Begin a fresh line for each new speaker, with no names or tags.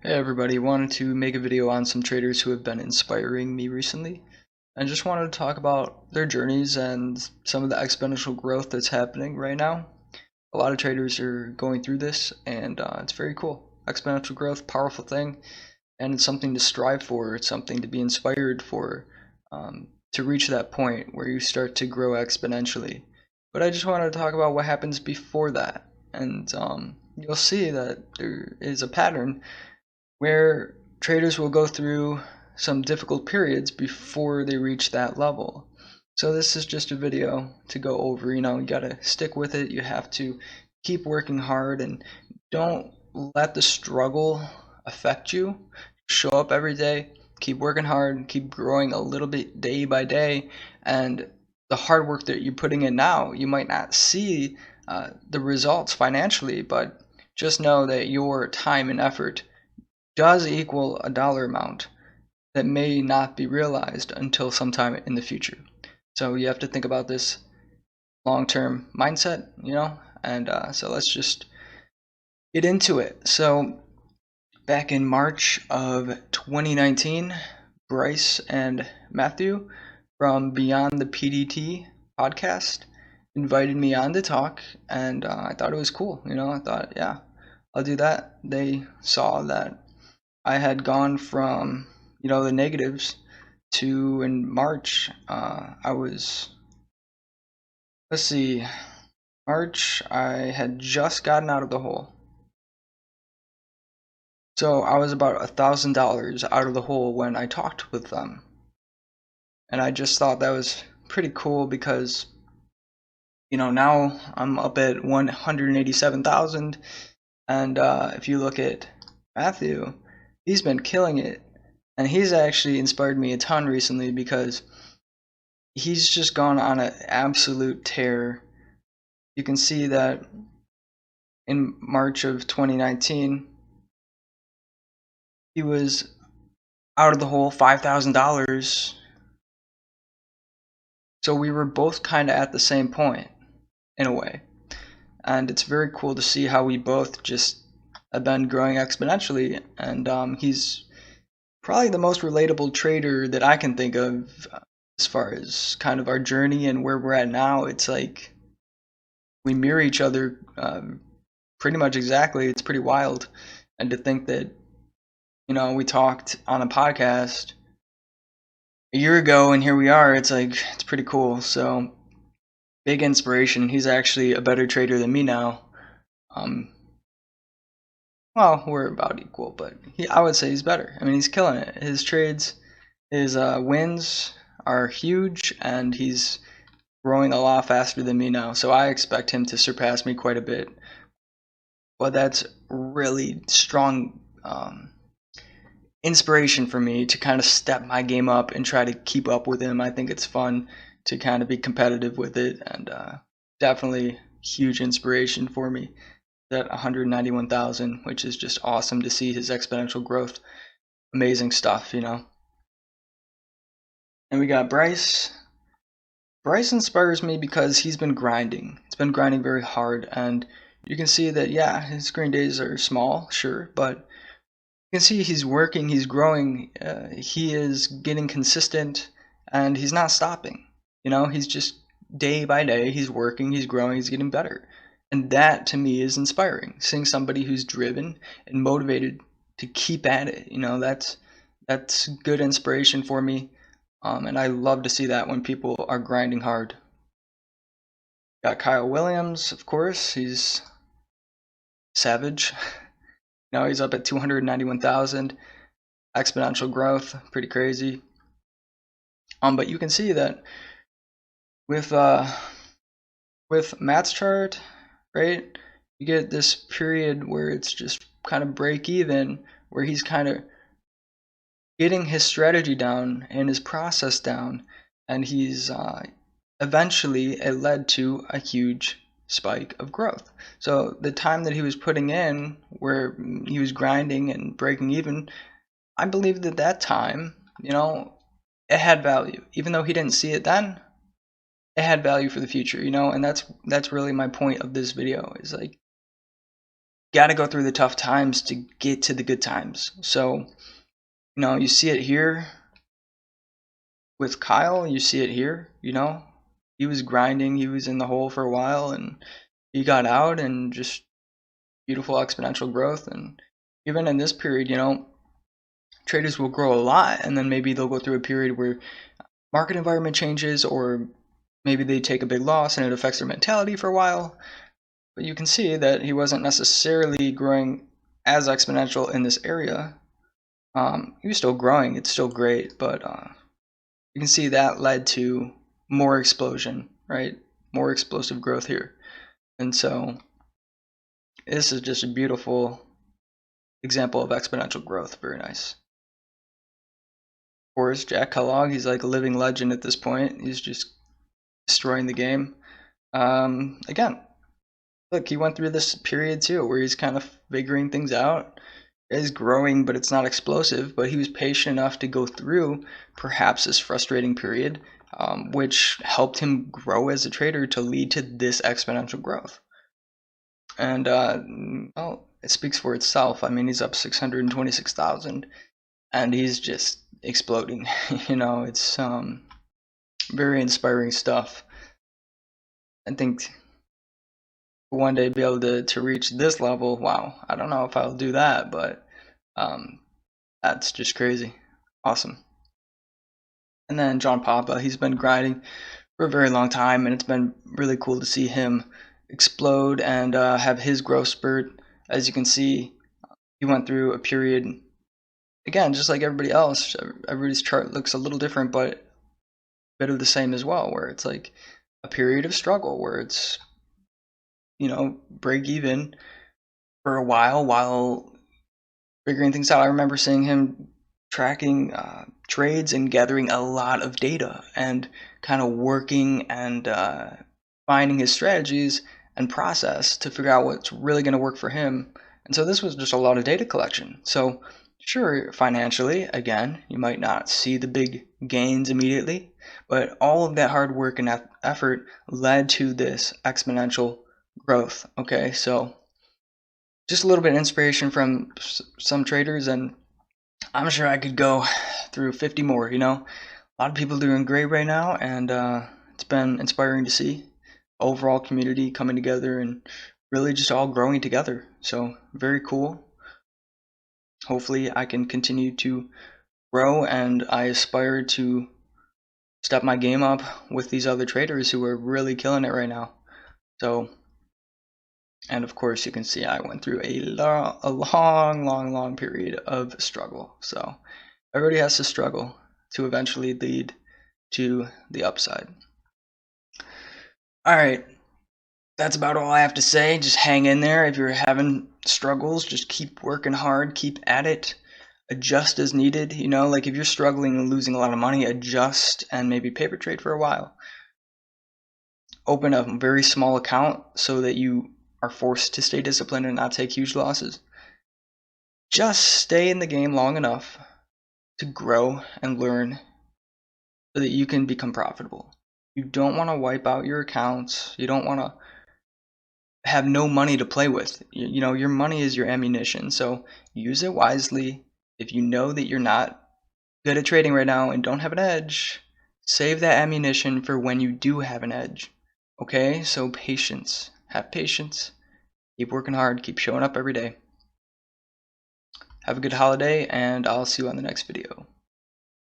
Hey everybody, wanted to make a video on some traders who have been inspiring me recently. I just wanted to talk about their journeys and some of the exponential growth that's happening right now. A lot of traders are going through this and it's very cool. Exponential growth, powerful thing, and it's something to strive for. It's something to be inspired for, to reach that point where you start to grow exponentially. But I just wanted to talk about what happens before that. And you'll see that there is a pattern where traders will go through some difficult periods before they reach that level. So this is just a video to go over, you gotta stick with it. You have to keep working hard and don't let the struggle affect you. Show up every day, keep working hard, keep growing a little bit day by day, and the hard work that you're putting in now, you might not see the results financially, but just know that your time and effort does equal a dollar amount that may not be realized until sometime in the future. So you have to think about this long-term mindset, and so let's just get into it. So back in March of 2019, Brice and Matthew from Beyond the PDT podcast invited me on to talk, and I thought it was cool. I thought, yeah, I'll do that. They saw that I had gone from, the negatives to in March, let's see, March, I had just gotten out of the hole. So I was about $1,000 out of the hole when I talked with them. And I just thought that was pretty cool because, now I'm up at 187,000. And if you look at Matthew, he's been killing it. And he's actually inspired me a ton recently because he's just gone on an absolute tear. You can see that in March of 2019, he was out of the hole $5,000. So we were both kind of at the same point in a way. And it's very cool to see how we both just have been growing exponentially. And he's probably the most relatable trader that I can think of as far as kind of our journey and where we're at now. It's like we mirror each other pretty much exactly. It's pretty wild. And to think that, we talked on a podcast a year ago and here we are, it's pretty cool. So big inspiration. He's actually a better trader than me now. Well, we're about equal, but I would say he's better. I mean, he's killing it. His trades, his wins are huge, and he's growing a lot faster than me now. So I expect him to surpass me quite a bit. But that's really strong inspiration for me to kind of step my game up and try to keep up with him. I think it's fun to kind of be competitive with it, and definitely huge inspiration for me. At 191,000, which is just awesome to see his exponential growth. Amazing stuff, And we got Brice. Brice inspires me because he's been grinding. He's been grinding very hard, and you can see that, yeah, his green days are small, sure, but you can see he's working, he's growing, he is getting consistent, and he's not stopping. He's just day by day, he's working, he's growing, he's getting better. And that to me is inspiring. Seeing somebody who's driven and motivated to keep at it, that's good inspiration for me. And I love to see that when people are grinding hard. Got Kyle Williams, of course. He's savage. He's up at 291,000. Exponential growth, pretty crazy. But you can see that with Matt's chart, right? You get this period where it's just kind of break even, where he's kind of getting his strategy down and his process down, and he's eventually it led to a huge spike of growth. So the time that he was putting in, where he was grinding and breaking even, I believe that time, it had value. Even though he didn't see it then, it had value for the future, and that's really my point of this video, is got to go through the tough times to get to the good times. So, you see it here with Kyle, you see it here, he was grinding, he was in the hole for a while, and he got out, and just beautiful exponential growth. And even in this period, traders will grow a lot, and then maybe they'll go through a period where market environment changes, or maybe they take a big loss and it affects their mentality for a while. But you can see that he wasn't necessarily growing as exponential in this area. He was still growing, it's still great, but you can see that led to more explosion, right? More explosive growth here. And so this is just a beautiful example of exponential growth. Very nice. Of course, Jack Kellogg, he's like a living legend at this point. He's just destroying the game. Again, look, he went through this period too where he's kind of figuring things out. Is growing, but it's not explosive. But he was patient enough to go through perhaps this frustrating period, which helped him grow as a trader to lead to this exponential growth. And well, it speaks for itself. I mean, he's up 626,000, and he's just exploding. It's very inspiring stuff. I think one day be able to reach this level. Wow, I don't know if I'll do that, but that's just crazy. Awesome. And then John Papa, he's been grinding for a very long time, and it's been really cool to see him explode and have his growth spurt. As you can see, he went through a period, again, just like everybody else. Everybody's chart looks a little different, but a bit of the same as well, where it's like a period of struggle where it's break even for a while figuring things out. I remember seeing him tracking trades and gathering a lot of data and kind of working and finding his strategies and process to figure out what's really going to work for him. And so this was just a lot of data collection. So sure, financially, again, you might not see the big gains immediately, but all of that hard work and effort led to this exponential growth. Okay, so just a little bit of inspiration from some traders, and I'm sure I could go through 50 more. A lot of people doing great right now, and it's been inspiring to see overall community coming together and really just all growing together. So very cool. Hopefully I can continue to grow, and I aspire to step my game up with these other traders who are really killing it right now. So, and of course you can see I went through a long period of struggle. So everybody has to struggle to eventually lead to the upside. All right, that's about all I have to say. Just hang in there. If you're having struggles, just keep working hard, keep at it, adjust as needed. Like if you're struggling and losing a lot of money, adjust and maybe paper trade for a while. Open a very small account so that you are forced to stay disciplined and not take huge losses. Just stay in the game long enough to grow and learn so that you can become profitable. You don't want to wipe out your accounts. You don't want to have no money to play with. Your money is your ammunition, so use it wisely. If you know that you're not good at trading right now and don't have an edge, save that ammunition for when you do have an edge. Okay, so patience. Have patience. Keep working hard. Keep showing up every day. Have a good holiday, and I'll see you on the next video.